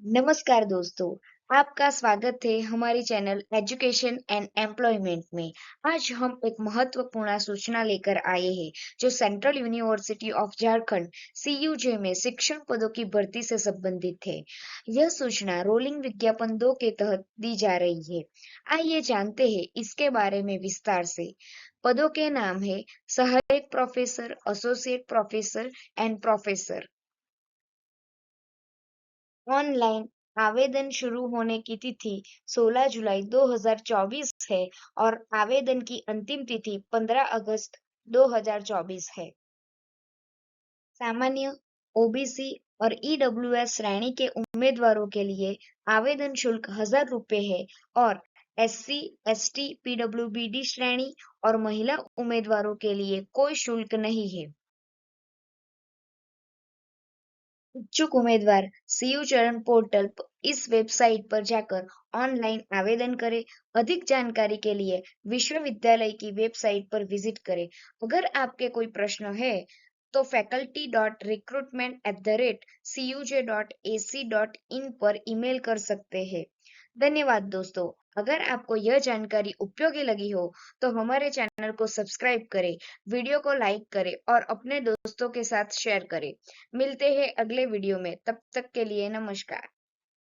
नमस्कार दोस्तों, आपका स्वागत है हमारी चैनल एजुकेशन एंड एम्प्लॉयमेंट में। आज हम एक महत्वपूर्ण सूचना लेकर आए हैं जो central university of Jharkhand CUJ में शिक्षण पदों की भर्ती से संबंधित है। यह सूचना रोलिंग विज्ञापन 2 के तहत दी जा रही है। आइए जानते हैं इसके बारे में विस्तार से। पदों के नाम है सहायक professor, associate professor and professor. Online आवेदन शुरू होने की तिथि 16 जुलाई 2024 है और आवेदन की अंतिम तिथि 15 अगस्त 2024 है। सामान्य, ओबीसी और ईडब्ल्यूएस श्रेणी के उम्मीदवारों के लिए आवेदन शुल्क 1000 रुपये है और एससी, एसटी, पीडब्ल्यूबीडी श्रेणी और महिला उम्मीदवारों के लिए कोई शुल्क नहीं है। इच्छुक उम्मीदवार सीयू चरण पोर्टल इस वेबसाइट पर जाकर ऑनलाइन आवेदन करें। अधिक जानकारी के लिए विश्वविद्यालय की वेबसाइट पर विजिट करें। अगर आपके कोई प्रश्न है तो faculty.recruitment@cuj.ac.in पर ईमेल कर सकते हैं। धन्यवाद दोस्तों। अगर आपको यह जानकारी उपयोगी लगी हो तो हमारे चैनल को सब्सक्राइब करें, वीडियो को लाइक करें और अपने दोस्तों के साथ शेयर करें। मिलते हैं अगले वीडियो में, तब तक के लिए नमस्कार।